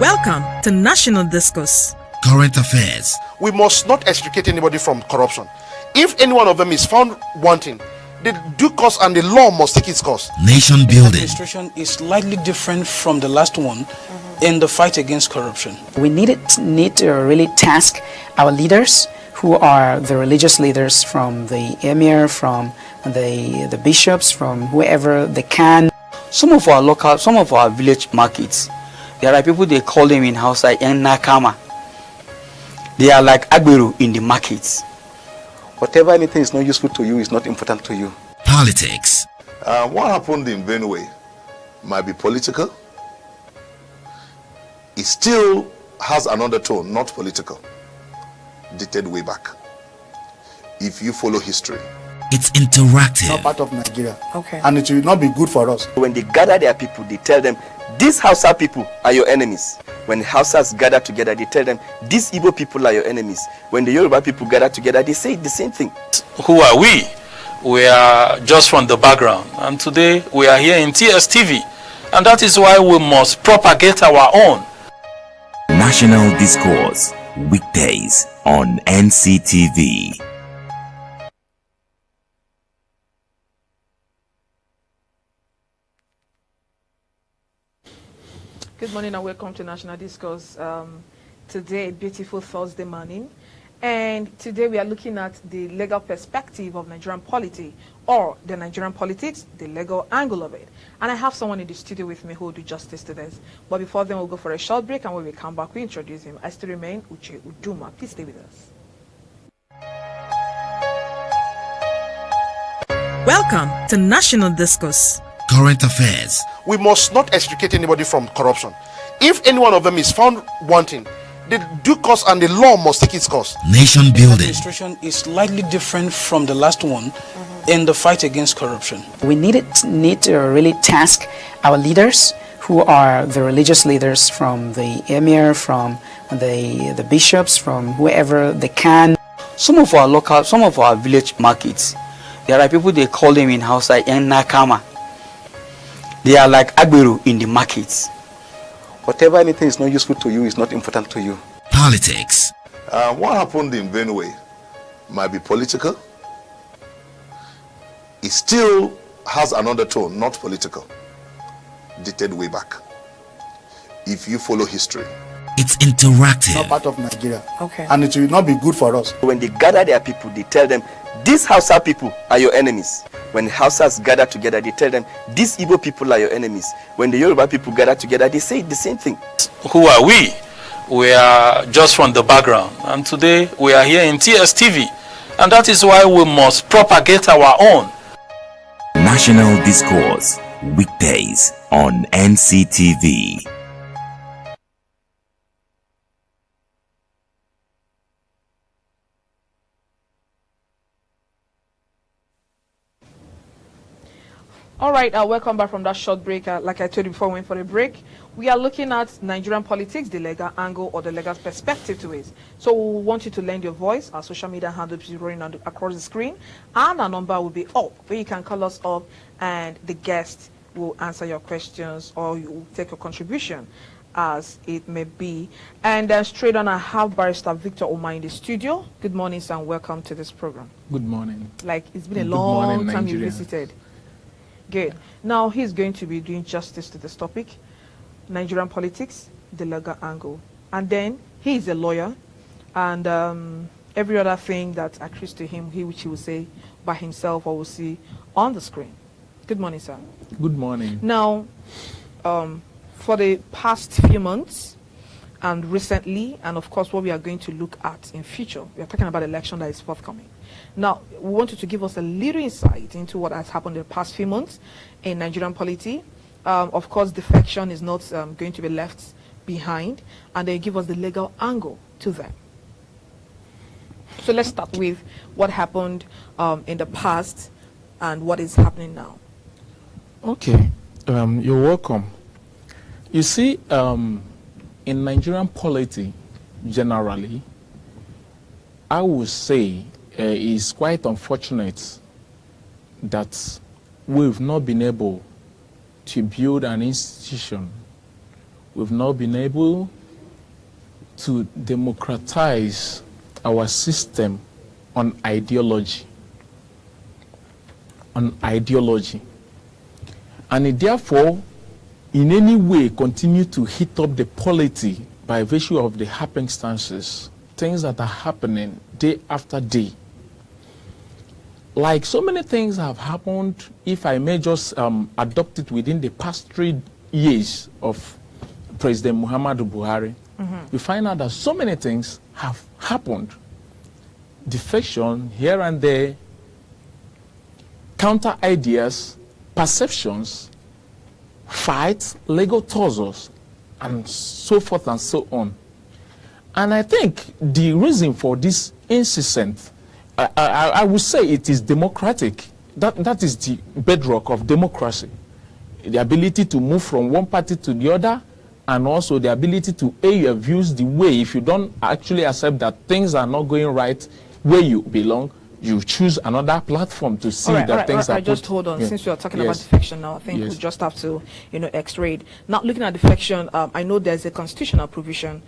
Welcome to National Discourse. Current affairs. We must not extricate anybody from corruption. If any one of them is found wanting, the due course and the law must take its course. Nation building. Administration is slightly different from the last one in the fight against corruption. We need to really task our leaders, who are the religious leaders, from the emir, from the bishops, from whoever they can. Some of our village markets, there are people, they call them in Hausa Nakama. They are like Agberu in the markets. Whatever anything is not useful to you is not important to you. Politics. What happened in Benue might be political. It still has an undertone, not political, dated way back. If you follow history. It's interactive. Not part of Nigeria. Okay. And it will not be good for us. When they gather their people, they tell them, these Hausa people are your enemies. When the Hausas gather together, they tell them, these Igbo people are your enemies. When the Yoruba people gather together, they say the same thing. Who are we? We are just from the background. And today we are here in TSTV. And that is why we must propagate our own. National Discourse. Weekdays on NCTV. Good morning and welcome to National Discourse. Today, beautiful Thursday morning. And today we are looking at the legal perspective of Nigerian polity, or the Nigerian politics, the legal angle of it. And I have someone in the studio with me who will do justice to this. But before then, we'll go for a short break, and when we come back, we introduce him. I still remain Uche Uduma. Please stay with us. Welcome to National Discourse. Current affairs. We must not extricate anybody from corruption. If any one of them is found wanting, the due course and the law must take its course. Nation building. Administration is slightly different from the last one in the fight against corruption. We need to really task our leaders, who are the religious leaders, from the emir, from the bishops, from whoever they can. Some of our village markets, there are people, they call them in Hausa Nakama. They are like Agberu in the markets. Whatever anything is not useful to you is not important to you. Politics. What happened in Benue might be political. It still has an undertone, not political, dated way back. If you follow history. It's interactive. Not part of Nigeria. Okay. And it will not be good for us. When they gather their people, they tell them, these Hausa people are your enemies. When the Hausas gather together, they tell them, these Igbo people are your enemies. When the Yoruba people gather together, they say the same thing. Who are we? We are just from the background. And today we are here in TSTV. And that is why we must propagate our own. National Discourse. Weekdays on NCTV. All right, welcome back from that short break. Like I told you before we went for a break, we are looking at Nigerian politics, the legal angle or the legal perspective to it. So we want you to lend your voice. Our social media handle is running across the screen, and our number will be up where you can call us up, and the guest will answer your questions or you will take a contribution as it may be. And straight on, I have Barrister Victor Omar in the studio. Good morning, sir, and welcome to this program. Good morning. Like, it's been a Good morning, long time you Nigeria. visited. Good. Now he's going to be doing justice to this topic, Nigerian politics, the legal angle. And then he is a lawyer, and every other thing that accrues to him, which he will say by himself or will see on the screen. Good morning, sir. Good morning. Now, for the past few months and recently, and of course what we are going to look at in future, we are talking about election that is forthcoming. Now, we wanted to give us a little insight into what has happened in the past few months in Nigerian polity. Of course, defection is not going to be left behind, and they give us the legal angle to that. So let's start with what happened in the past and what is happening now. Okay. You're welcome. You see, in Nigerian polity, generally, I would say it's quite unfortunate that we've not been able to build an institution We've not been able to democratize our system on ideology. On ideology. And it therefore, in any way, continue to hit up the polity by virtue of the happenstances, things that are happening day after day. Like so many things have happened, if I may just adopt it within the past 3 years of President Muhammadu Buhari, you find out that so many things have happened. Defection here and there, counter ideas, perceptions, fights, legal tussles, and so forth and so on. And I think the reason for this incessant, I would say it is democratic. That is the bedrock of democracy. The ability to move from one party to the other, and also the ability to air your views the way, if you don't actually accept that things are not going right where you belong, you choose another platform to see that things are just hold on. Since we are talking about Yes. defection now, I think Yes. we just have to, X-ray it. Now, looking at defection, I know there's a constitutional provision,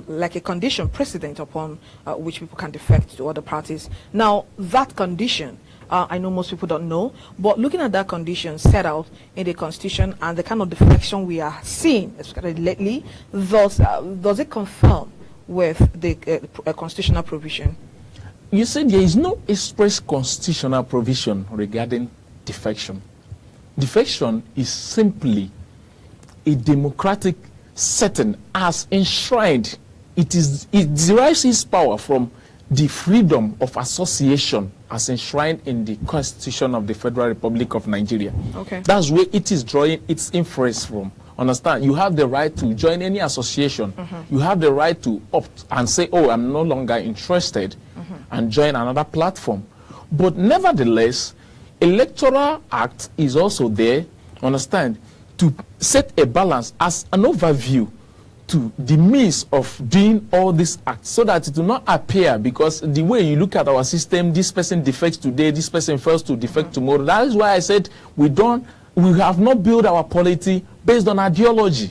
like a condition precedent upon which people can defect to other parties. Now, that condition, I know most people don't know, but looking at that condition set out in the Constitution and the kind of defection we are seeing, especially lately, does it confirm with the constitutional provision? You see, there is no express constitutional provision regarding defection. Defection is simply a democratic setting as enshrined. It derives its power from the freedom of association as enshrined in the Constitution of the Federal Republic of Nigeria. Okay. That's where it is drawing its inference from. Understand? You have the right to join any association. You have the right to opt and say, oh, I'm no longer interested, and join another platform. But nevertheless, Electoral Act is also there, understand, to set a balance as an overview to the means of doing all these acts, so that it will not appear, because the way you look at our system, this person defects today, this person fails to defect tomorrow. That is why I said we have not built our polity based on ideology.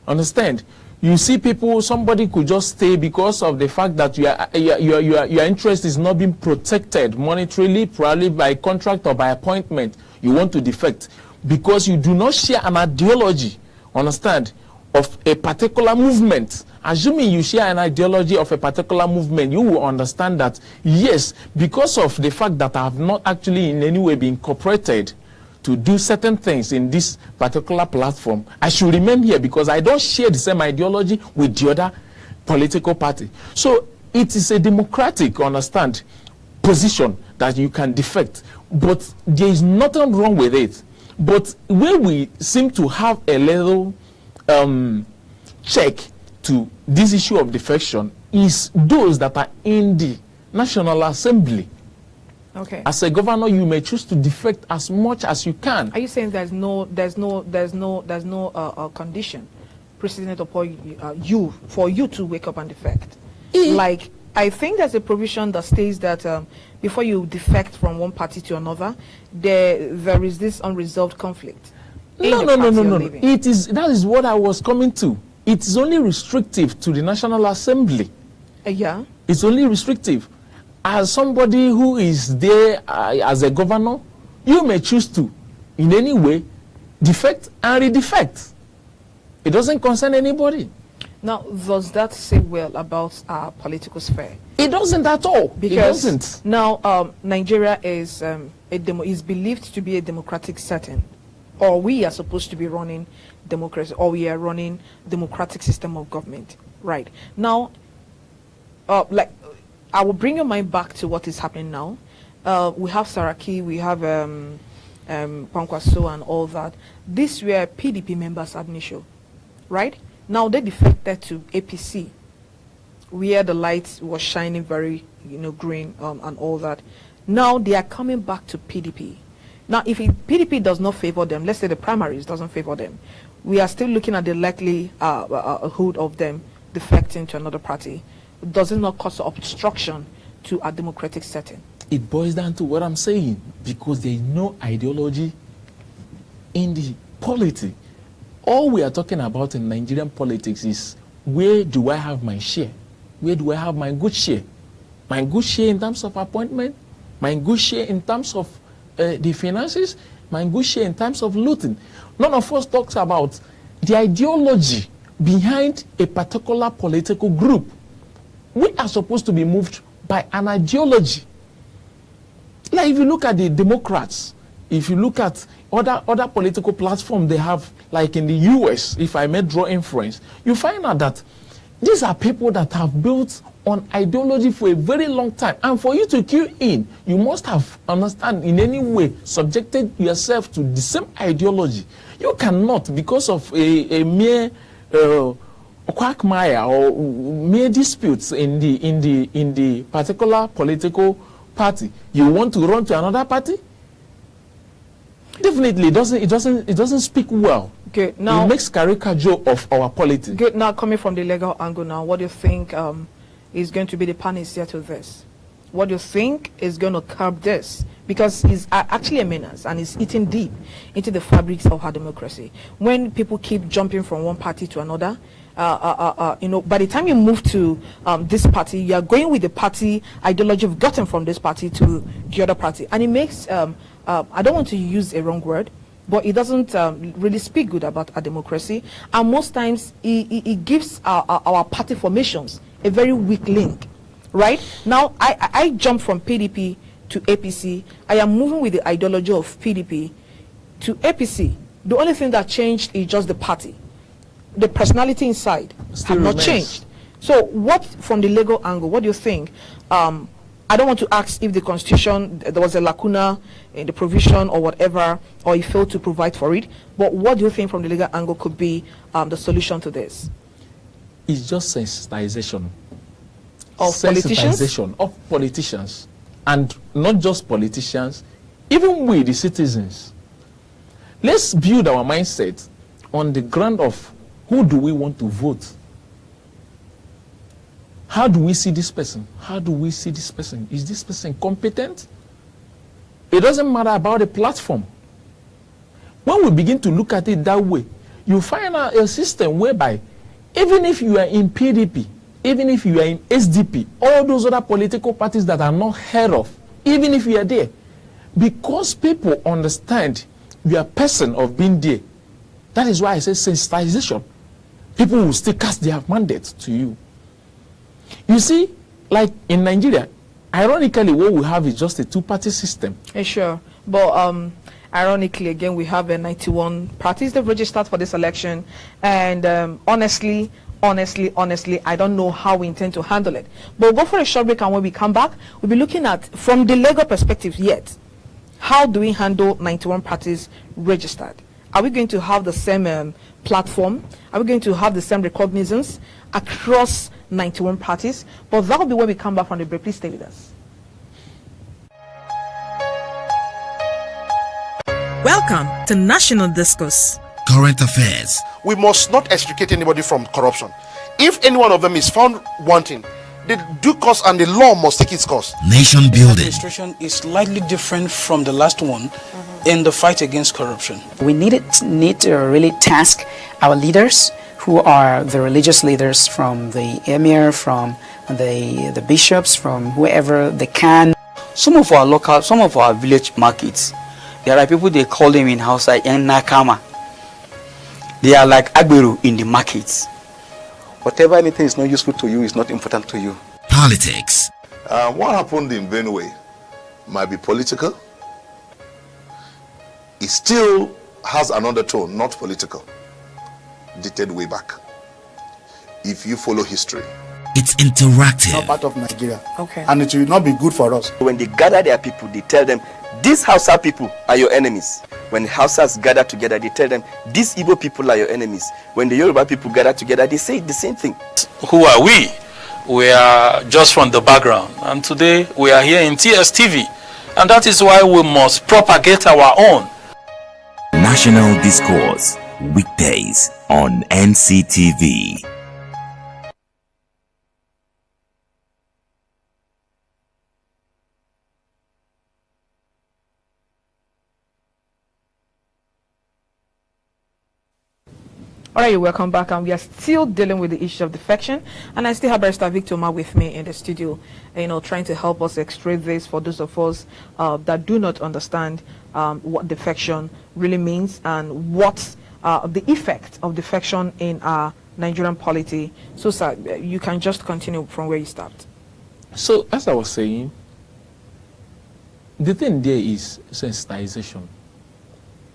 Understand? You see people, somebody could just stay because of the fact that your interest is not being protected monetarily, probably by contract or by appointment. You want to defect because you do not share an ideology, understand, of a particular movement. Assuming you share an ideology of a particular movement, you will understand that, yes, because of the fact that I have not actually in any way been incorporated to do certain things in this particular platform, I should remain here because I don't share the same ideology with the other political party. So it is a democratic, understand, position that you can defect, but there is nothing wrong with it. But where we seem to have a little check to this issue of defection is those that are in the National Assembly. Okay. As a governor, you may choose to defect as much as you can. Are you saying there's no condition precedent upon you for you to wake up and defect? Like, I think there's a provision that states that before you defect from one party to another, there is this unresolved conflict. No. That is what I was coming to. It is only restrictive to the National Assembly. Yeah. It's only restrictive. As somebody who is there as a governor, you may choose to, in any way, defect and redefect. It doesn't concern anybody. Now, does that say well about our political sphere? It doesn't at all. Because it doesn't. Now, Nigeria is is believed to be a democratic setting, or we are supposed to be running democracy, or we are running democratic system of government. Right now, like, I will bring your mind back to what is happening now. We have Saraki, we have Kwankwaso and all that. These were PDP members ab initio, right? Now they defected to APC, where the light was shining very, green and all that. Now they are coming back to PDP. Now, if PDP does not favor them, let's say the primaries doesn't favor them, we are still looking at the likelihood of them defecting to another party. Does it not cause obstruction to a democratic setting? It boils down to what I'm saying, because there is no ideology in the polity. All we are talking about in Nigerian politics is, where do I have my share? Where do I have my good share? My good share in terms of appointment, my good share in terms of the finances, my good share in terms of looting. None of us talks about the ideology behind a particular political group. We are supposed to be moved by an ideology. Like if you look at the Democrats, if you look at other political platforms they have, like in the US, if I may draw inference, you find out that these are people that have built on ideology for a very long time. And for you to queue in, you must have understand in any way subjected yourself to the same ideology. You cannot, because of a mere quagmire or mere disputes in the particular political party, you want to run to another party. Definitely, it doesn't speak well. Okay, now it makes caricature of our politics. Good. Now, coming from the legal angle, now, what do you think is going to be the panacea to this? What do you think is going to curb this? Because it's actually a menace and it's eating deep into the fabrics of our democracy. When people keep jumping from one party to another, you know, by the time you move to this party, you are going with the party ideology you've gotten from this party to the other party, and it makes I don't want to use a wrong word, but it doesn't really speak good about our democracy. And most times, it gives our party formations a very weak link. Right now, I jump from PDP to APC. I am moving with the ideology of PDP to APC. The only thing that changed is just the party. The personality inside Still have not remains. changed. So, what from the legal angle? What do you think? I don't want to ask if the constitution, there was a lacuna in the provision or whatever, or he failed to provide for it. But what do you think from the legal angle could be the solution to this? It's just sensitization. Of politicians? Sensitization of politicians. And not just politicians, even we, the citizens. Let's build our mindset on the ground of who do we want to vote. How do we see this person? How do we see this person? Is this person competent? It doesn't matter about the platform. When we begin to look at it that way, you find out a system whereby even if you are in PDP, even if you are in SDP, all those other political parties that are not heard of, even if you are there, because people understand your person of being there, that is why I say sensitization. People will still cast their mandate to you. You see, like in Nigeria, ironically, what we have is just a two-party system. Sure, but ironically, again, we have 91 parties that registered for this election, and honestly, I don't know how we intend to handle it. But we'll go for a short break, and when we come back, we'll be looking at, from the legal perspective yet, how do we handle 91 parties registered? Are we going to have the same platform? Are we going to have the same recognizance across 91 parties? But that will be when we come back from the break. Please stay with us. Welcome to National Discourse. Current affairs. We must not extricate anybody from corruption. If any one of them is found wanting, the due course and the law must take its course. Nation building. Administration is slightly different from the last one in the fight against corruption. We need to really task our leaders, who are the religious leaders, from the emir, from the bishops, from whoever they can. Some of our village markets, there are people, they call them in Hausa yang nakama. They are like agberu in the markets. Whatever anything is not useful to you is not important to you. Politics. What happened in Benue might be political. It still has an undertone, not political, dated way back. If you follow history. It's interactive. Not part of Nigeria. Okay. And it will not be good for us. When they gather their people, they tell them, these Hausa people are your enemies. When the Hausas gather together, they tell them, these Igbo people are your enemies. When the Yoruba people gather together, they say the same thing. Who are we? We are just from the background. And today we are here in TSTV. And that is why we must propagate our own. National Discourse. Weekdays on NCTV. All right, welcome back, and we are still dealing with the issue of defection, and I still have Barrister Victor Ma with me in the studio, trying to help us extract this for those of us that do not understand what defection really means and what the effect of defection in our Nigerian polity. So, sir, you can just continue from where you stopped. So, as I was saying, the thing there is sensitization.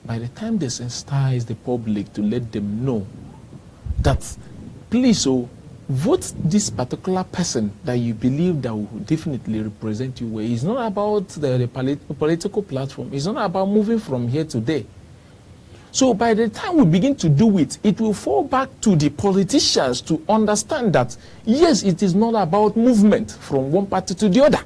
By the time they sensitize the public to let them know that, please, vote this particular person that you believe that will definitely represent you well. It's not about the political platform. It's not about moving from here to there. So by the time we begin to do it, it will fall back to the politicians to understand that, yes, it is not about movement from one party to the other.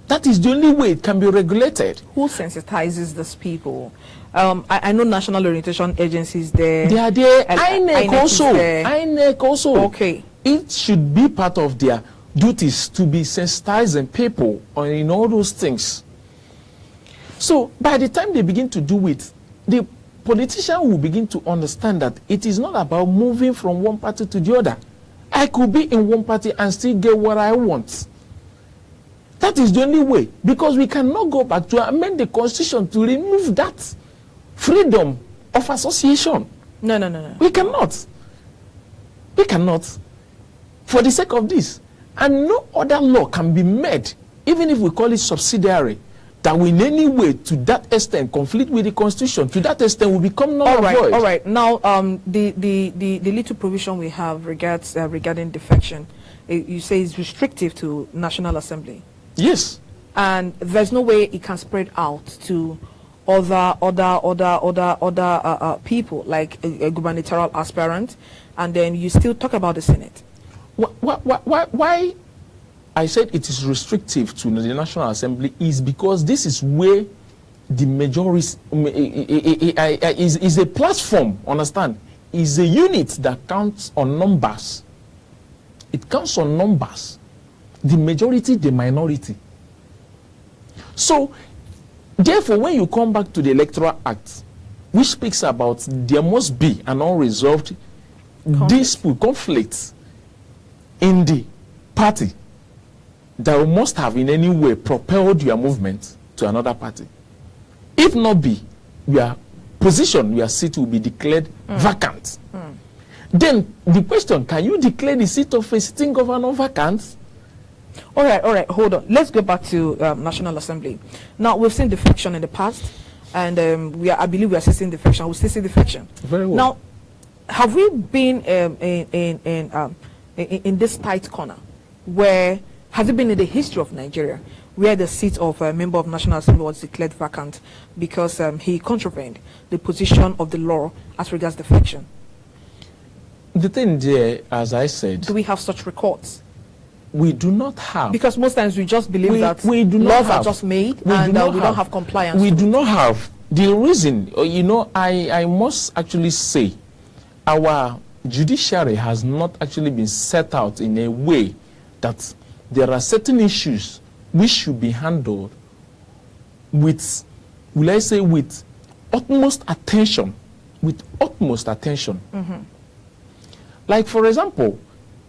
That is the only way it can be regulated. Who sensitizes these people? I know national orientation agencies there. They are there. INEC also. INEC also. Okay. It should be part of their duties to be sensitizing people in all those things. So by the time they begin to do it, the politician will begin to understand that it is not about moving from one party to the other. I could be in one party and still get what I want. That is the only way, because we cannot go back to amend the constitution to remove that freedom of association. No. We cannot. We cannot. For the sake of this. And no other law can be made, even if we call it subsidiary, that will in any way to that extent conflict with the constitution. To that extent will become null and void. All right. Now, the little provision we have regarding defection, you say is restrictive to National Assembly. Yes. And there's no way it can spread out to other people, like a gubernatorial aspirant, and then you still talk about the Senate. Why I said it is restrictive to the National Assembly is because this is where the majority is a platform, understand, is a unit that counts on numbers. It counts on numbers. The majority, the minority. So, therefore, when you come back to the Electoral Act, which speaks about there must be an unresolved dispute, conflict in the party that must have in any way propelled your movement to another party. If not be, your position, your seat will be declared vacant. Then the question, can you declare the seat of a sitting governor vacant? All right, hold on. Let's go back to National Assembly. Now, we've seen defection in the past, and I believe we are still seeing defection. We'll still see defection. Very well. Now, have we been in this tight corner where, has it been in the history of Nigeria, where the seat of a member of National Assembly was declared vacant because he contravened the position of the law as regards defection? The thing there, as I said... Do we have such records? We do not have. Because most times we just believe that laws are just made and we don't have compliance. We do not have. The reason, I must actually say, our judiciary has not actually been set out in a way that there are certain issues which should be handled with, will I say, with utmost attention. With utmost attention. Like, for example,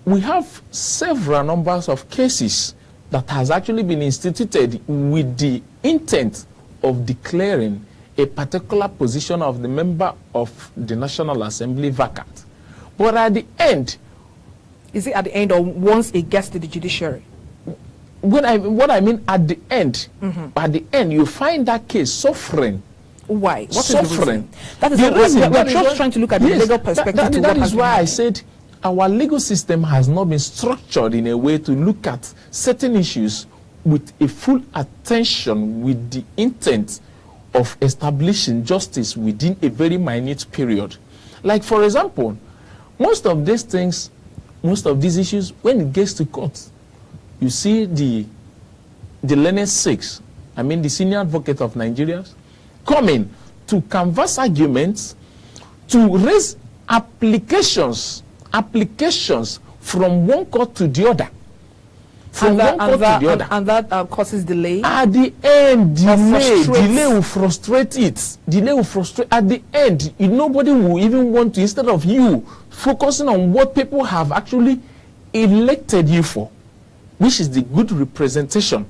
we have several numbers of cases that has actually been instituted with the intent of declaring a particular position of the member of the National Assembly vacant. But at the end... Is it at the end or once it gets to the judiciary? What I mean at the end, at the end you find that case suffering. Why? What suffering? Is the reason? That is the reason. We're just trying to look at the legal perspective. That is why I said our legal system has not been structured in a way to look at certain issues with a full attention, with the intent of establishing justice within a very minute period. Like, for example, most of these things, most of these issues, when it gets to court, you see the learned six, the senior advocate of Nigeria, coming to canvass arguments, to raise applications from one court to the other. from one court to the other. And that causes delay. At the end, delay will frustrate it. Delay will frustrate. At the end, nobody will even want to, instead of you focusing on what people have actually elected you for, which is the good representation,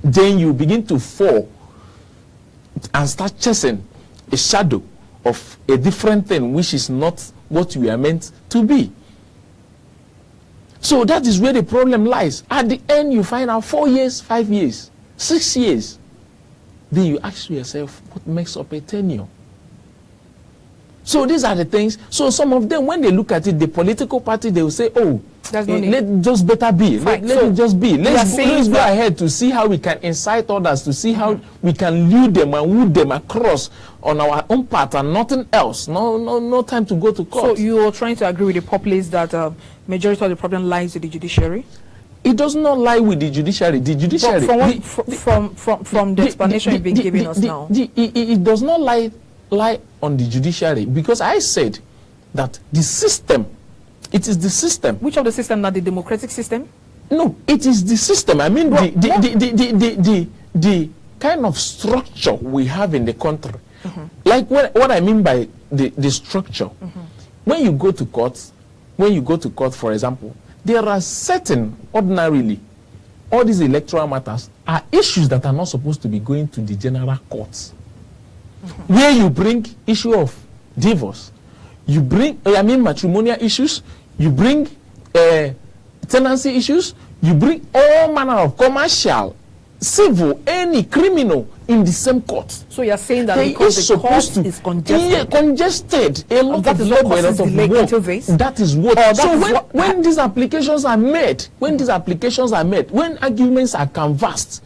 then you begin to fall and start chasing a shadow of a different thing, which is not what you are meant to be. So that is where the problem lies. At the end, you find out 4 years, 5 years, 6 years. Then you ask yourself, what makes up a tenure? So these are the things. So some of them, when they look at it, the political party, they will say, oh, let just better be. Let it just be. Let's go ahead to see how we can incite others, to see how we can lure them and woo them across on our own part and nothing else. No time to go to court. So you're trying to agree with the populace that majority of the problem lies with the judiciary? It does not lie with the judiciary. The judiciary, from the explanation you've been giving us now, it does not lie on the judiciary, because I said that the system, it is the system. Which of the system? Not the democratic system? No, it is the system. I mean, the kind of structure we have in the country. Like what I mean by the structure. When you go to court, for example, there are certain, ordinarily, all these electoral matters are issues that are not supposed to be going to the general courts. Where you bring issue of divorce, you bring, matrimonial issues, you bring tenancy issues, you bring all manner of commercial, civil, any criminal in the same court. So you're saying that because the court is congested? Yeah, congested. A lot of labor, a lot of work. That is what. So when these applications are made, when arguments are canvassed,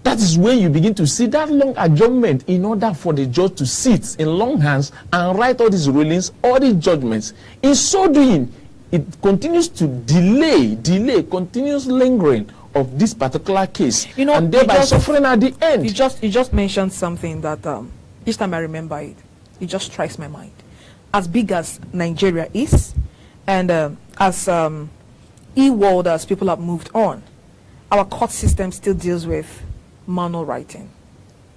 that is when you begin to see that long adjournment in order for the judge to sit in long hands and write all these rulings, all these judgments. In so doing, it continues to delay, continuous lingering of this particular case, and thereby suffering at the end. You just mentioned something that each time I remember it, it just strikes my mind. As big as Nigeria is, and as e-world as people have moved on, our court system still deals with manual writing.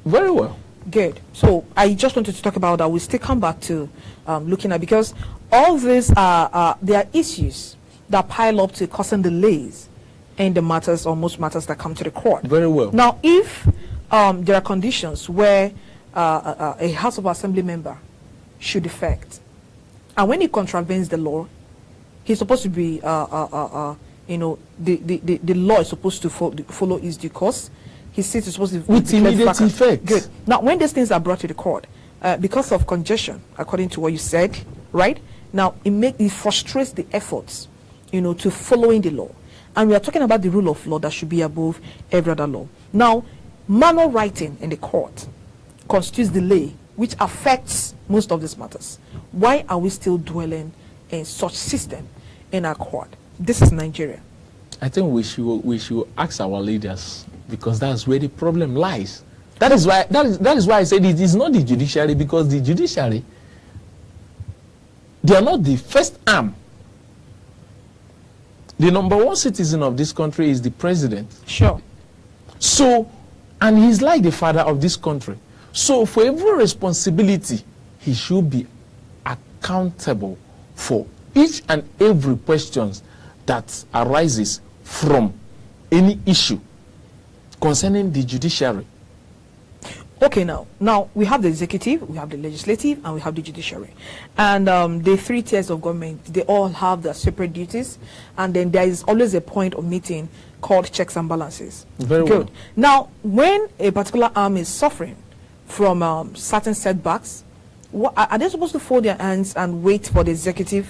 Very well. Good. So I just wanted to talk about that. We'll still come back to looking at, because all these are there are issues that pile up to causing delays in the matters, or most matters that come to the court. Very well. Now, if there are conditions where a House of Assembly member should defect, and when he contravenes the law, he's supposed to be, the law is supposed to follow his due course. His seat is supposed to be with immediate effect. Good. Now, when these things are brought to the court, because of congestion, according to what you said, right? Now, it frustrates the efforts, to following the law. And we are talking about the rule of law that should be above every other law. Now, manual writing in the court constitutes delay, which affects most of these matters. Why are we still dwelling in such system in our court? This is Nigeria. I think we should ask our leaders, because that's where the problem lies. That is why I said it is not the judiciary, because the judiciary, they are not the first arm. The number one citizen of this country is the president. Sure. So, and he's like the father of this country. So for every responsibility, he should be accountable for each and every question that arises from any issue concerning the judiciary. Okay, now we have the executive, we have the legislative, and we have the judiciary. And the three tiers of government, they all have their separate duties. And then there is always a point of meeting called checks and balances. Very good. Well. Now, when a particular arm is suffering from certain setbacks, are they supposed to fold their hands and wait for the executive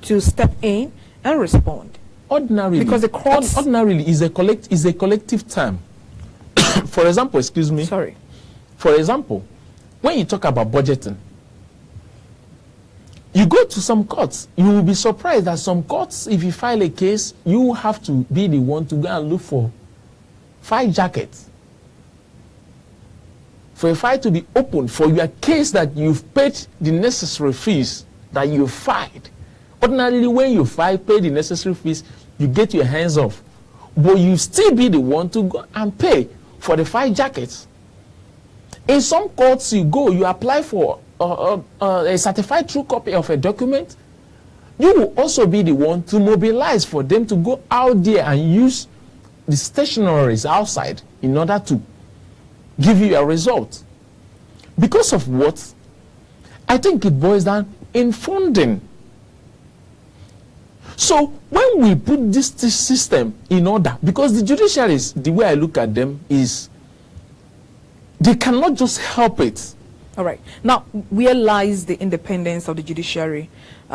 to step in and respond? Ordinarily, because the courts ordinarily is a collective term. For example, excuse me. Sorry. For example, when you talk about budgeting, you go to some courts, you will be surprised that some courts, if you file a case, you have to be the one to go and look for 5 jackets. For a file to be opened for your case that you've paid the necessary fees that you filed. Ordinarily, when you pay the necessary fees, you get your hands off. but you still be the one to go and pay for the 5 jackets. In some courts you go, you apply for a certified true copy of a document. You will also be the one to mobilize for them to go out there and use the stationaries outside in order to give you a result. Because of what? I think it boils down in funding. So when we put this system in order, because the judiciaries, the way I look at them is, they cannot just help it. All right. Now, where lies the independence of the judiciary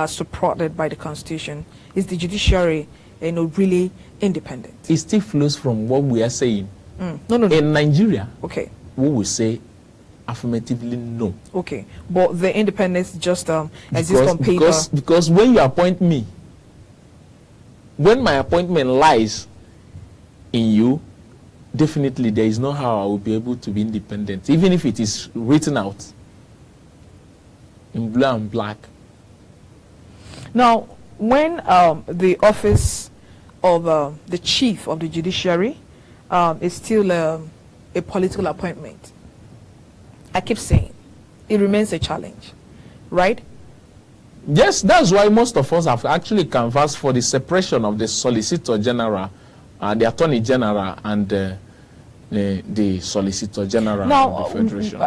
supported by the Constitution? Is the judiciary, really independent? It still flows from what we are saying. No. In Nigeria, okay, we will say affirmatively no. Okay, but the independence just exists on paper. Because when you appoint me, when my appointment lies in you, definitely there is no how I will be able to be independent, even if it is written out in blue and black. Now, when the office of the chief of the judiciary is still a political appointment, I keep saying it remains a challenge, right? Yes, that's why most of us have actually canvassed for the separation of the Solicitor General, the Attorney General, and the Solicitor General of the Federation.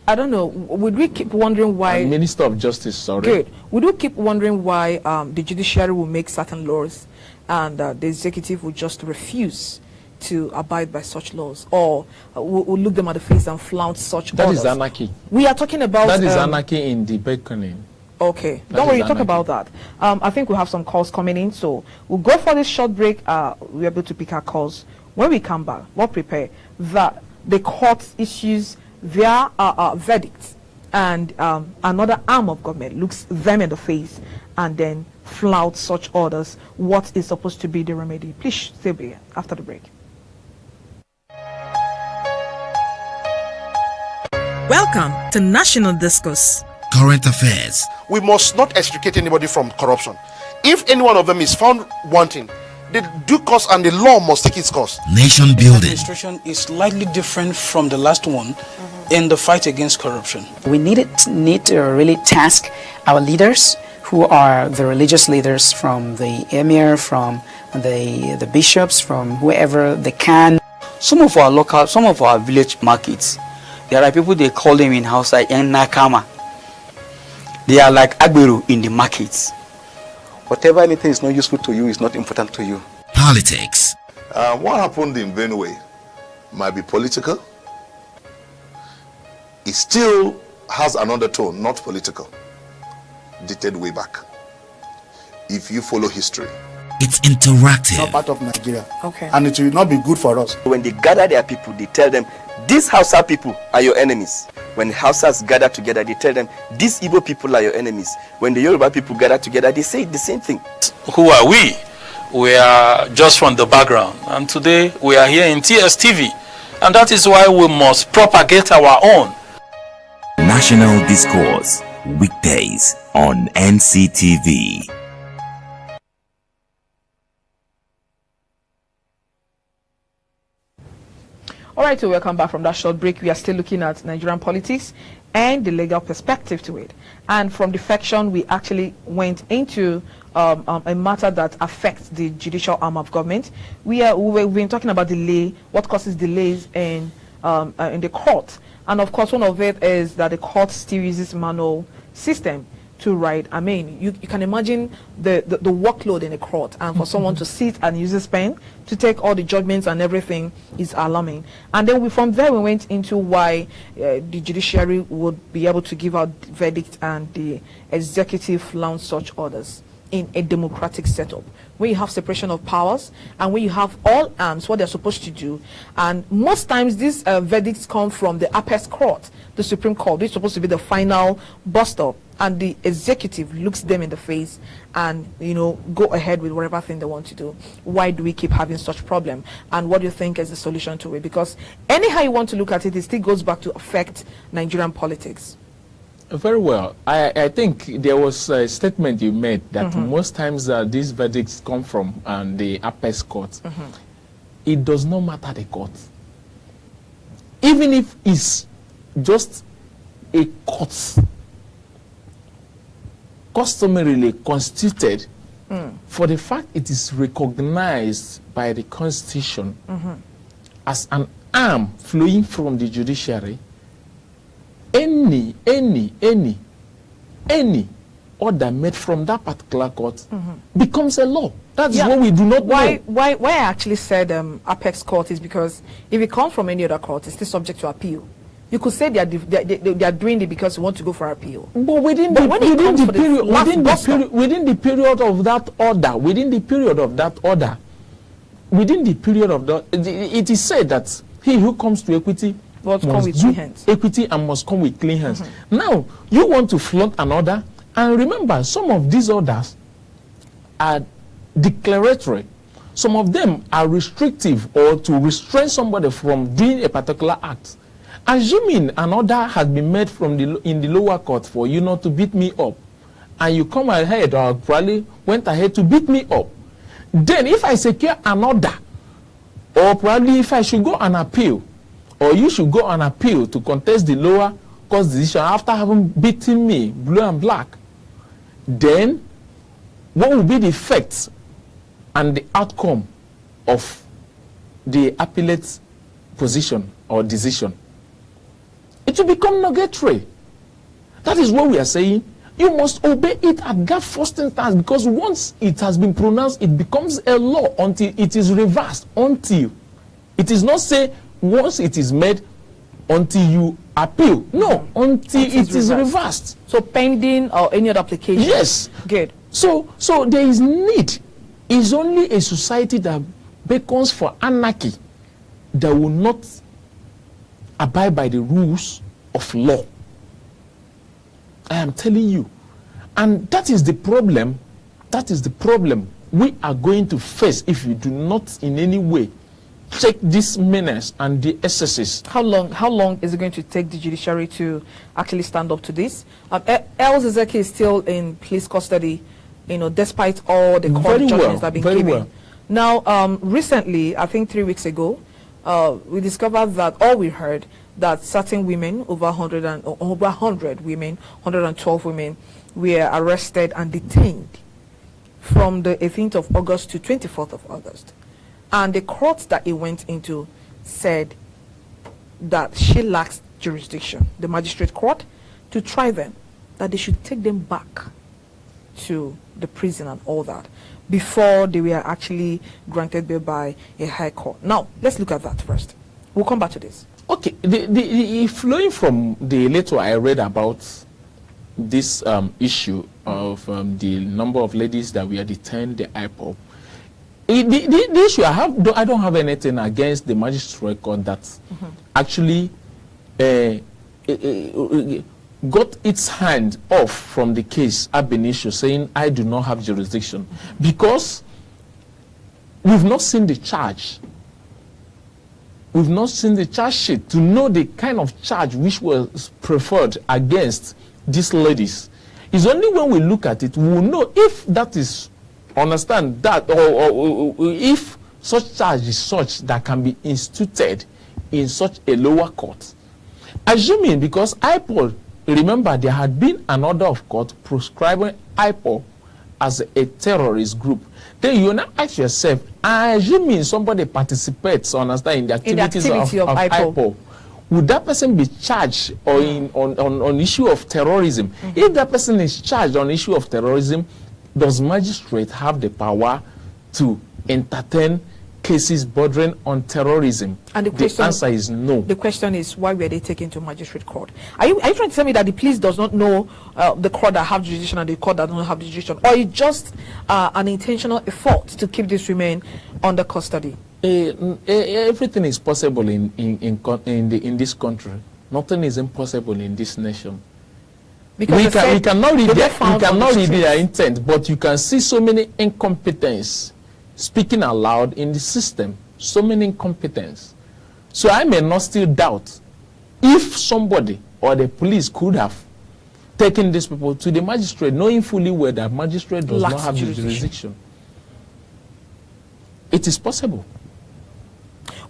I don't know. Would we keep wondering why? And Minister of Justice, sorry. Good. Would we keep wondering why the judiciary will make certain laws and the executive will just refuse to abide by such laws, or will look them at the face and flout such orders? That is anarchy. We are talking about... That is anarchy in the beckoning. Okay, don't worry, talk about that. I think we have some calls coming in, so we'll go for this short break. We're able to pick our calls. When we come back, we'll prepare that the court issues their verdict, and another arm of government looks them in the face and then flouts such orders. What is supposed to be the remedy? Please stay here after the break. Welcome to National Discourse. Current affairs. We must not extricate anybody from corruption. If any one of them is found wanting, the due course and the law must take its course. Nation building. Administration is slightly different from the last one in the fight against corruption. We need to really task our leaders, who are the religious leaders, from the emir, from the bishops, from whoever they can. Some of our village markets, there are people, they call them in Hausa yang nakama. They are like agberu in the markets. Whatever anything is not useful to you is not important to you. Politics. What happened in Benue might be political. It still has an undertone, not political, dated way back. If you follow history, it's interactive. Not part of Nigeria. Okay. And it will not be good for us. When they gather their people, they tell them, these Hausa people are your enemies. When Hausas gather together, they tell them, these Igbo people are your enemies. When the Yoruba people gather together, they say the same thing. Who are we? We are just from the background. And today we are here in TSTV. And that is why we must propagate our own. National Discourse. Weekdays on NCTV. All right, so welcome back from that short break. We are still looking at Nigerian politics and the legal perspective to it. And from defection, we actually went into a matter that affects the judicial arm of government. We've been talking about delay, what causes delays in the court. And of course, one of it is that the court still uses manual system to write. I mean, you can imagine the workload in a court, and for someone to sit and use his pen to take all the judgments and everything is alarming. And then from there we went into why the judiciary would be able to give out verdict and the executive launch such orders in a democratic setup, where you have separation of powers and when you have all arms, what they're supposed to do. And most times these verdicts come from the apex court, the Supreme Court, which is supposed to be the final bust-up, and the executive looks them in the face and, go ahead with whatever thing they want to do. Why do we keep having such problem? And what do you think is the solution to it? Because anyhow you want to look at it, it still goes back to affect Nigerian politics. Very well. I think there was a statement you made that most times these verdicts come from the apex court. it does not matter the court. Even if it's just a court customarily constituted, for the fact it is recognized by the Constitution as an arm flowing from the judiciary, any order made from that particular court becomes a law. That's what we do not know. Why I actually said apex court is because if it comes from any other court, it's still subject to appeal. You could say they are doing it because you want to go for appeal. But within the period of that order, it is said that he who comes to equity must come with clean hands. Equity and must come with clean hands. Now, you want to flaunt an order, and remember, some of these orders are declaratory. Some of them are restrictive or to restrain somebody from doing a particular act. Assuming an order has been made in the lower court for you not to beat me up, and you come ahead or probably went ahead to beat me up, then if I secure an order, or probably if I should go on appeal, or you should go on appeal to contest the lower court's decision after having beaten me blue and black, then what will be the effects and the outcome of the appellate's position or decision? It will become nugatory. That is what we are saying. You must obey it at that first instance, because once it has been pronounced, it becomes a law until it is reversed. Until it is not say once it is made until you appeal. No, until it is reversed. So pending or any other application. Yes. Good. So there is need. It's only a society that beckons for anarchy that will not abide by the rules of law. I am telling you. And that is the problem. That is the problem we are going to face if we do not in any way check this menace and the excesses. How long is it going to take the judiciary to actually stand up to this? El Zezeki is still in police custody, despite all the court judgments that have been given. Well. Now, recently, I think 3 weeks ago, we discovered that, or we heard that certain women, over 100 women, 112 women, were arrested and detained from the 18th of August to 24th of August. And the court that it went into said that she lacks jurisdiction, the magistrate court, to try them, that they should take them back to the prison and all that before they were actually granted bail by a high court. Now, let's look at that first. We'll come back to this. Okay, flowing from the little I read about this issue of the number of ladies that were detained, the IPOB, the issue I don't have anything against the magistrate court that actually got its hand off from the case ab initio, saying I do not have jurisdiction, because we've not seen the charge. We've not seen the charge sheet to know the kind of charge which was preferred against these ladies. It's only when we look at it we will know if that is, understand that, or if such charge is such that can be instituted in such a lower court. Assuming, because IPOL, remember, there had been an order of court proscribing IPOL as a terrorist group. Then you now ask yourself, assuming somebody participates, understand, in the activities of IPOL, would that person be charged or on issue of terrorism? If that person is charged on issue of terrorism, does magistrate have the power to entertain cases bordering on terrorism? And the answer is no. The question is, why were they taken to magistrate court? Are you trying to tell me that the police does not know the court that have jurisdiction and the court that don't have jurisdiction, or it's just an intentional effort to keep these women under custody? Everything is possible in this country. Nothing is impossible in this nation. Because we cannot read their intent, but you can see so many incompetence speaking aloud in the system, so many incompetence. So I may not still doubt if somebody or the police could have taken these people to the magistrate, knowing fully well that magistrate does not have the jurisdiction. It is possible.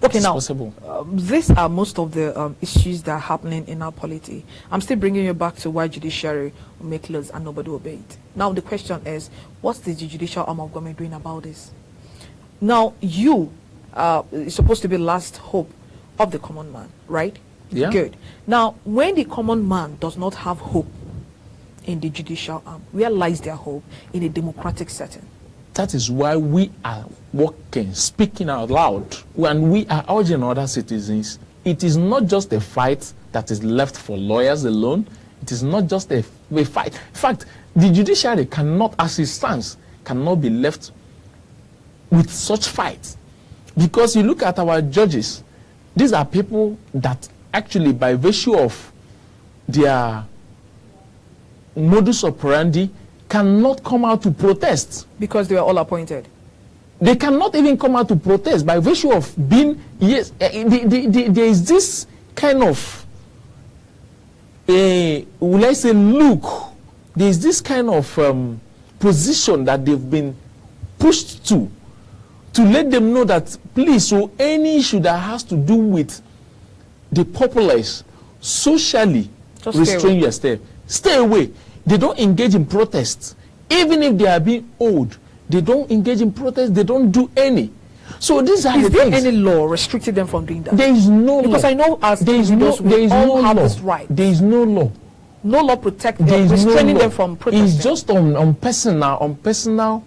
Okay, it's now, possible. These are most of the issues that are happening in our polity. I'm still bringing you back to why judiciary will make laws and nobody obey it. Now, the question is, what's the judicial arm of government doing about this? Now, you is supposed to be last hope of the common man, right? Yeah. Good. Now, when the common man does not have hope in the judicial arm, where lies their hope in a democratic setting? That is why we are working, speaking out loud, and we are urging other citizens. It is not just a fight that is left for lawyers alone. It is not just a fight. In fact, the judiciary cannot, as it stands, cannot be left with such fights. Because you look at our judges, these are people that actually, by virtue of their modus operandi, cannot come out to protest. Because they were all appointed. They cannot even come out to protest by virtue of being, yes, there is this kind of, will I say, look, there is this kind of position that they've been pushed to let them know that, please, so any issue that has to do with the populace, socially, just restrain your step. Stay away. They don't engage in protests. Even if they are being owed, they don't engage in protests. They don't do any. So these are Is the there things. any law restricting them from doing that? There is no because law. I know as there is no, individuals, there is we all no have law. this right. There is no law. No law protects There them, is no restraining law. them from protesting. It's just on personal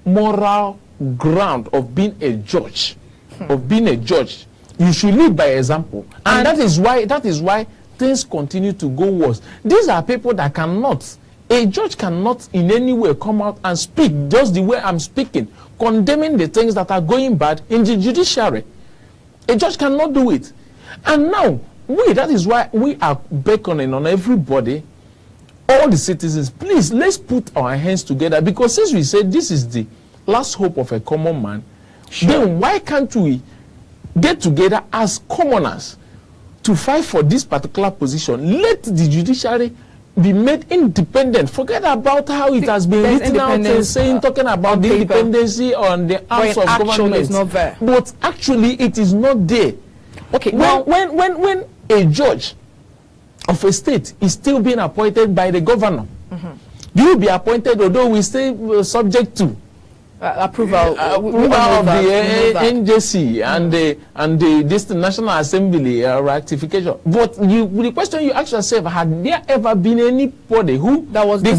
moral ground of being a judge. Of being a judge. You should lead by example. And that is why things continue to go worse. These are people that cannot, a judge cannot in any way come out and speak just the way I'm speaking, condemning the things that are going bad in the judiciary. A judge cannot do it. And now, that is why we are beckoning on everybody, all the citizens, please, let's put our hands together, because since we said this is the last hope of a common man, then why can't we get together as commoners to fight for this particular position? Let the judiciary be made independent. Forget about how it has been written out and saying, talking about the independency on the arms of government. It's not there. But actually, it is not there. Okay. When a judge of a state is still being appointed by the governor, you will be appointed, although we stay subject to approval of the NJC and the National Assembly ratification. But the question you ask yourself: had there ever been anybody who that was the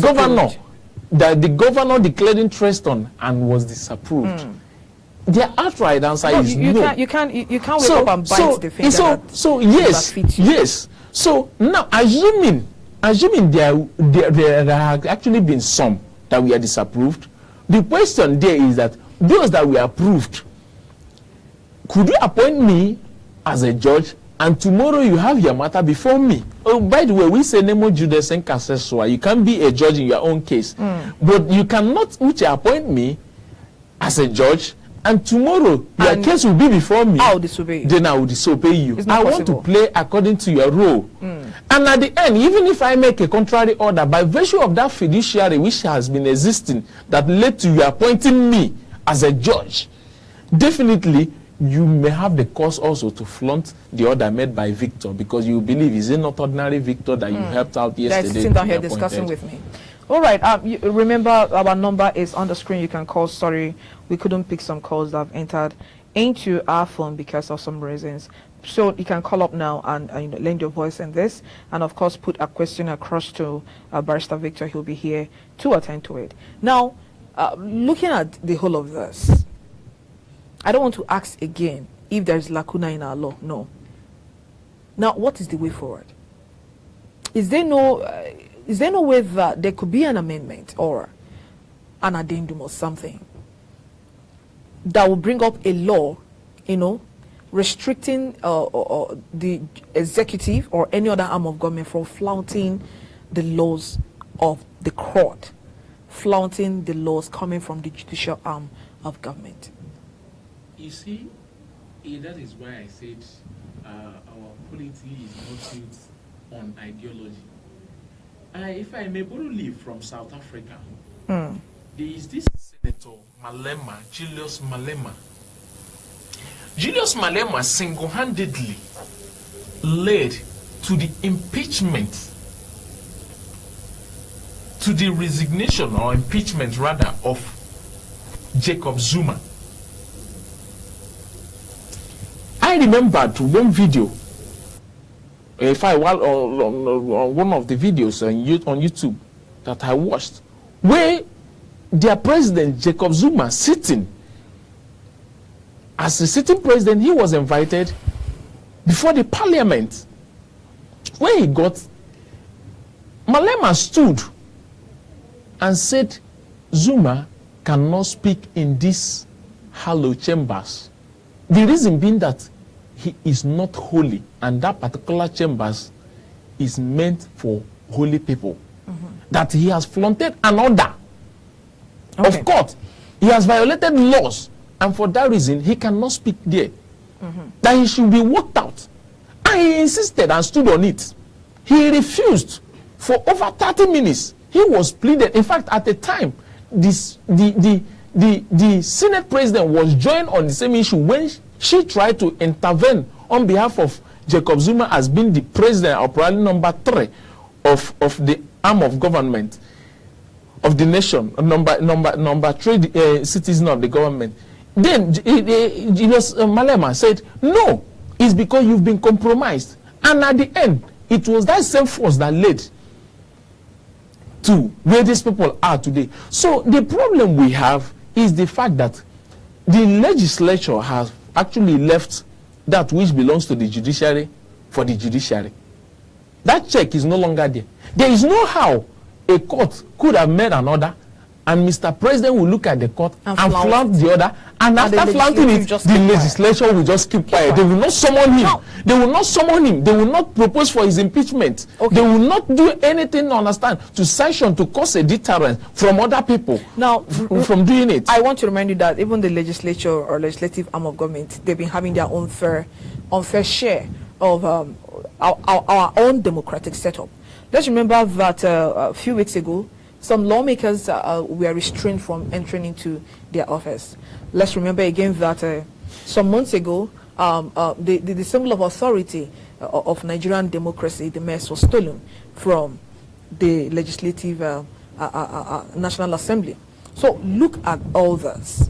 governor declared interest on and was disapproved? The outright answer is no. You can't wake up and bite the finger. So yes. So now, assuming there have actually been some that we are disapproved. The question there is that those that we approved, could you appoint me as a judge and tomorrow you have your matter before me? Oh, by the way, we say nemo judes in cassesua. You can be a judge in your own case, but you cannot appoint me as a judge and tomorrow your case will be before me. I will disobey. Then I will disobey you. I want to possible. play according to your role. And at the end, even if I make a contrary order, by virtue of that fiduciary which has been existing that led to you appointing me as a judge, definitely you may have the cause also to flaunt the order made by Victor, because you believe is it not ordinary Victor that you helped out yesterday. That's sitting down here discussing with me. All right. Remember, our number is on the screen. You can call. Sorry, we couldn't pick some calls that have entered into our phone because of some reasons. So you can call up now and lend your voice in this, and of course put a question across to Barrister Victor. He'll be here to attend to it. Now, looking at the whole of this, I don't want to ask again if there is lacuna in our law. No. Now, what is the way forward? Is there no way that there could be an amendment or an addendum or something that will bring up a law, restricting the executive or any other arm of government from flouting the laws of the court, flouting the laws coming from the judicial arm of government? You see, that is why I said our polity is not built on ideology. If I may borrow leave from South Africa, there is this Senator Malema, Julius Malema. Julius Malema single-handedly led to the impeachment, to the resignation or impeachment rather of Jacob Zuma. I remembered one video, if I was on one of the videos on YouTube that I watched, where their president Jacob Zuma sitting, as a sitting president, he was invited before the parliament. When he got, Malema stood and said, Zuma cannot speak in these hollow chambers. The reason being that he is not holy, and that particular chambers is meant for holy people. That he has flaunted an order of court. He has violated laws, and for that reason he cannot speak there. That he should be walked out. And he insisted and stood on it. He refused for over 30 minutes. He was pleaded. In fact, at the time, the Senate president was joined on the same issue when she tried to intervene on behalf of Jacob Zuma as being the president or probably number 3 of the arm of government of the nation, number 3 citizen of the government. Then Malema said, no, it's because you've been compromised. And at the end, it was that same force that led to where these people are today. So the problem we have is the fact that the legislature has actually left that which belongs to the judiciary for the judiciary. That check is no longer there. There is no how a court could have made an order and Mr. President will look at the court and flaunt the order, and after flaunting it, the legislature will just keep quiet. They will not summon him. They will not summon him. They will not propose for his impeachment. They will not do anything, understand, to sanction, to cause a deterrent from other people now from doing it. I want to remind you that even the legislature or legislative arm of government, they've been having their own unfair share of our own democratic setup. Let's remember that a few weeks ago, some lawmakers were restrained from entering into their office. Let's remember again that some months ago, the symbol of authority of Nigerian democracy, the mess, was stolen from the legislative National Assembly. So look at all this.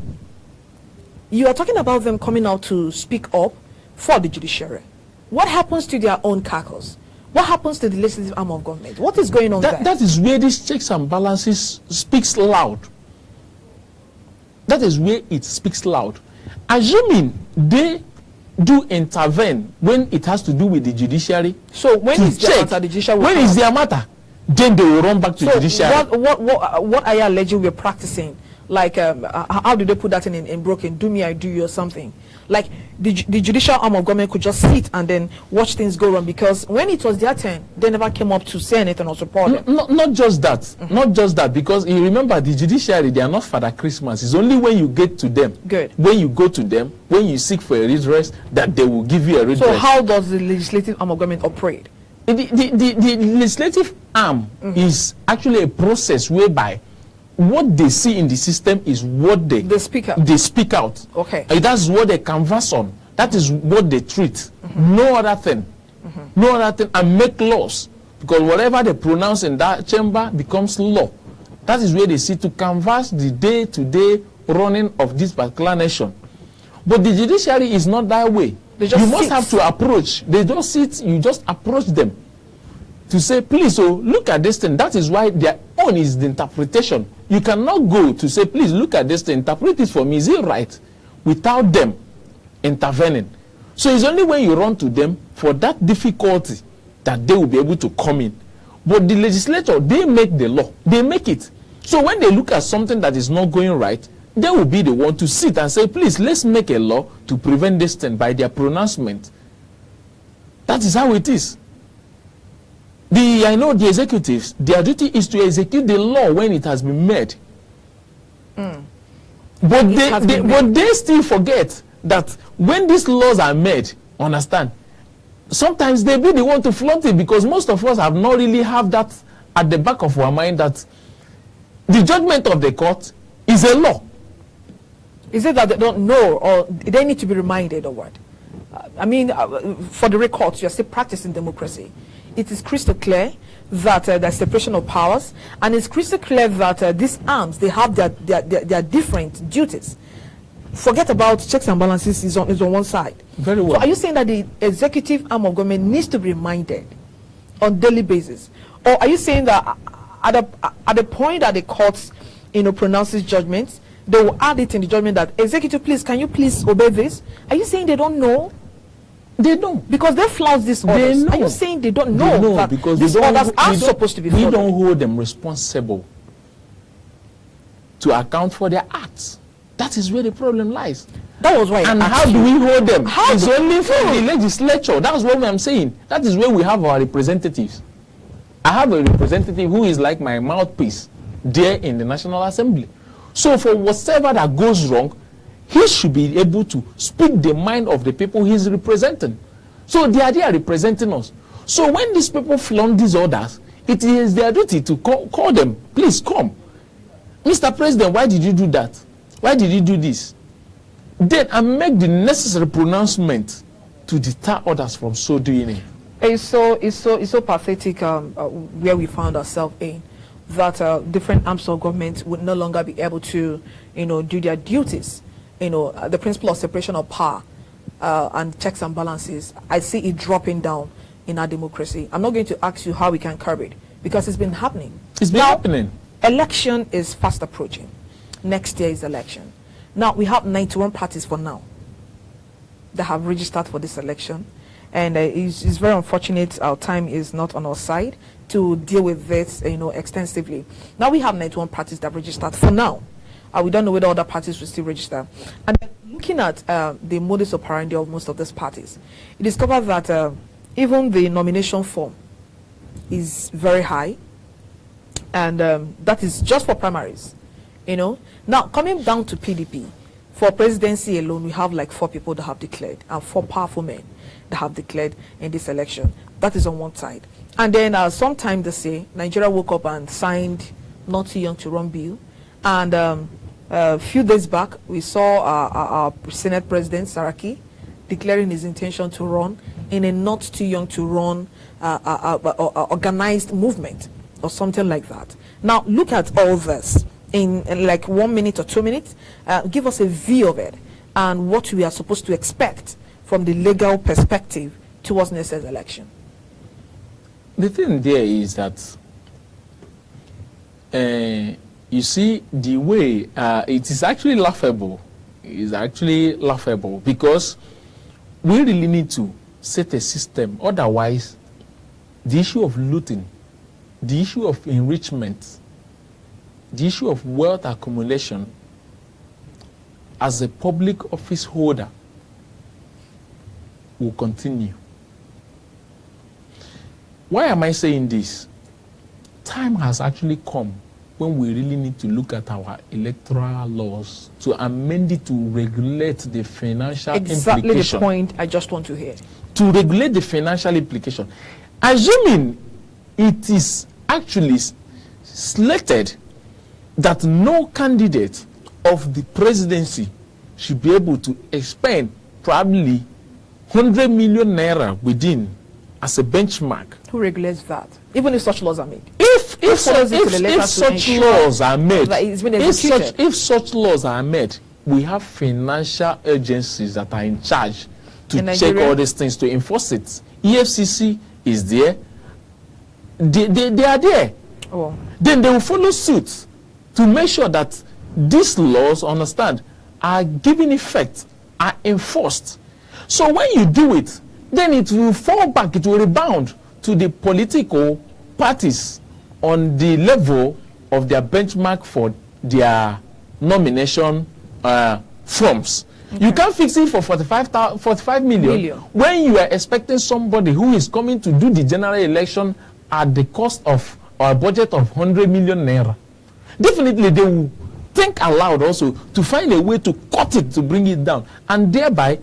You are talking about them coming out to speak up for the judiciary. What happens to their own caucus? What happens to the legislative arm of government? What is going on there? That is where this checks and balances speaks loud. That is where it speaks loud. Assuming they do intervene when it has to do with the judiciary. So when is their matter? The judiciary when is their matter? Then they will run back to judiciary. What are you alleging we're practicing? Like, how do they put that in broken? Do me, I do you, or something? Like, the judicial arm of government could just sit and then watch things go wrong, because when it was their turn, they never came up to say anything or support them. Not just that. Not just that, because you remember the judiciary, they are not Father Christmas. It's only when you get to them, when you go to them, when you seek for a redress, that they will give you a redress. So how does the legislative arm of government operate? The legislative arm is actually a process whereby what they see in the system is what they speak out. Okay. That's what they canvass on. That is what they treat. No other thing. No other thing. And make laws. Because whatever they pronounce in that chamber becomes law. That is where they see to canvass the day-to-day running of this particular nation. But the judiciary is not that way. You must have to approach. They don't sit, you just approach them to say, please, look at this thing. That is why their own is the interpretation. You cannot go to say, please, look at this thing, interpret it for me, is it right? Without them intervening. So it's only when you run to them for that difficulty that they will be able to come in. But the legislature, they make the law. They make it. So when they look at something that is not going right, they will be the one to sit and say, please, let's make a law to prevent this thing by their pronouncement. That is how it is. I know the executives, their duty is to execute the law when it has been made. But they still forget that when these laws are made, understand, sometimes they be the one to flaunt it, because most of us have not really have that at the back of our mind that the judgment of the court is a law. Is it that they don't know, or they need to be reminded, or what? I mean, for the records, you're still practicing democracy. It is crystal clear that there's separation of powers, and it's crystal clear that these arms, they have their different duties. Forget about checks and balances is on one side. Very well. So are you saying that the executive arm of government needs to be reminded on daily basis? Or are you saying that at the point that the courts, pronounces judgments, they will add it in the judgment that executive, please, can you please obey this? Are you saying they don't know? They know. Because they flout these orders. They know. Are you saying they don't know that because these orders are supposed to be followed? We don't hold them responsible to account for their acts. That is where the problem lies. That was why. And how do we hold them? It's only for the legislature. That's what I'm saying. That is where we have our representatives. I have a representative who is like my mouthpiece there in the National Assembly. So for whatever that goes wrong, he should be able to speak the mind of the people he's representing. So they are representing us. So when these people flaunt these orders, it is their duty to call them, please come. Mr. President, why did you do that? Why did you do this? Then I make the necessary pronouncement to deter others from so doing it. It's so pathetic where we found ourselves in, that different arms of government would no longer be able to, do their duties. The principle of separation of power and checks and balances, I see it dropping down in our democracy. I'm not going to ask you how we can curb it, because it's been happening. It's been happening. Election is fast approaching. Next year is election. Now, we have 91 parties for now that have registered for this election. And it's very unfortunate our time is not on our side to deal with this, extensively. Now we have 91 parties that have registered for now. We don't know whether other parties will still register. And looking at the modus operandi of most of these parties, you discover that even the nomination form is very high. And that is just for primaries, Now, coming down to PDP, for presidency alone, we have like 4 people that have declared, and 4 powerful men that have declared in this election. That is on one side. And then sometime this year, Nigeria woke up and signed Not Too Young to Run bill. And a few days back, we saw our Senate President, Saraki, declaring his intention to run in a Not Too Young to Run organized movement or something like that. Now, look at all this in like 1 minute or 2 minutes. Give us a view of it and what we are supposed to expect from the legal perspective towards next year's election. The thing there is that you see the way it is actually laughable. It is actually laughable because we really need to set a system. Otherwise, the issue of looting, the issue of enrichment, the issue of wealth accumulation as a public office holder will continue. Why am I saying this? Time has actually come when we really need to look at our electoral laws to amend it to regulate the financial exactly implication. The point I just want to hear. To regulate the financial implication. Assuming it is actually slated that no candidate of the presidency should be able to expend probably 100 million naira within as a benchmark. Who regulates that? Even if such laws are made. If such laws are made, we have financial agencies that are in charge to check all these things, to enforce it. EFCC is there. They are there. Oh. Then they will follow suit to make sure that these laws, understand, are given effect, are enforced. So when you do it, then it will fall back, it will rebound to the political parties on the level of their benchmark for their nomination forms. Okay. You can't fix it for 45 million when you are expecting somebody who is coming to do the general election at the cost of a budget of 100 million naira. Definitely they will think aloud also to find a way to cut it, to bring it down, and thereby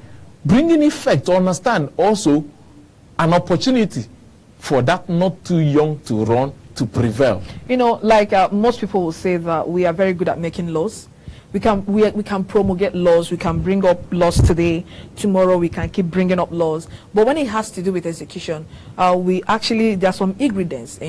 bringing effect to understand also an opportunity for that not too young to run to prevail. Like most people will say that we are very good at making laws, We can promulgate laws, we can bring up laws today, tomorrow we can keep bringing up laws, but when it has to do with execution, there are some ingredients,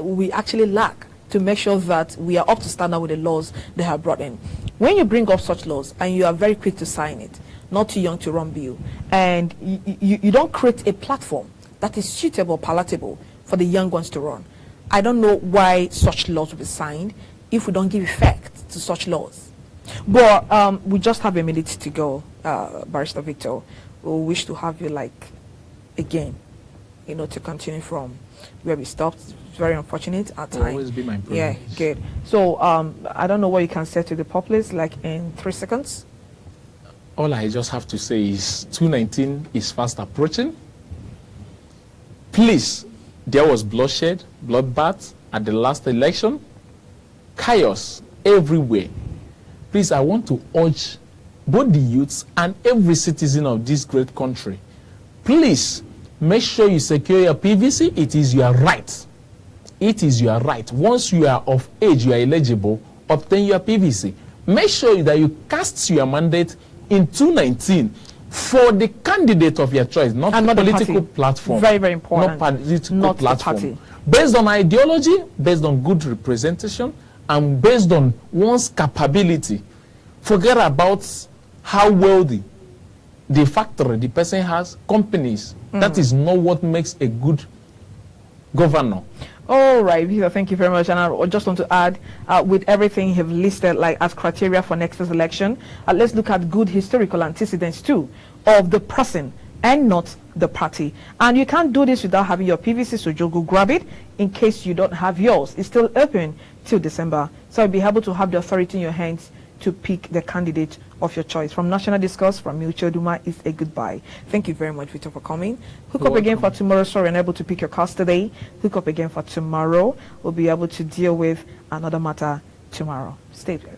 we actually lack to make sure that we are up to standard with the laws they have brought in. When you bring up such laws and you are very quick to sign it, not too young to run bill, and you don't create a platform that is suitable, palatable for the young ones to run, I don't know why such laws will be signed if we don't give effect to such laws. But we just have a minute to go, Barrister Victor. We wish to have you again, to continue from where we stopped. It's very unfortunate at times. Always be my privilege. Yeah, good. So I don't know what you can say to the populace, in 3 seconds. All I just have to say is 2019 is fast approaching. Please, there was bloodshed, bloodbath at the last election, chaos everywhere. Please, I want to urge both the youths and every citizen of this great country, please make sure you secure your PVC. It is your right. It is your right. Once you are of age, you are eligible, obtain your PVC. Make sure that you cast your mandate in 2019 for the candidate of your choice, not a political platform. Very, very important. Not political not platform. The party. Based on ideology, based on good representation, and based on one's capability. Forget about how wealthy the factory the person has, companies. That is not what makes a good governor. All right, Peter, thank you very much. And I just want to add, with everything you've listed as criteria for next year's election, let's look at good historical antecedents too of the person and not the party. And you can't do this without having your PVC, so you'll go grab it in case you don't have yours. It's still open till December. So you'll be able to have the authority in your hands to pick the candidate of your choice. From National Discourse, from Milcho Duma, is a goodbye. Thank you very much, Victor, for coming. Hook up again for tomorrow. Sorry, unable to pick your calls today. Hook up again for tomorrow. We'll be able to deal with another matter tomorrow. Stay there.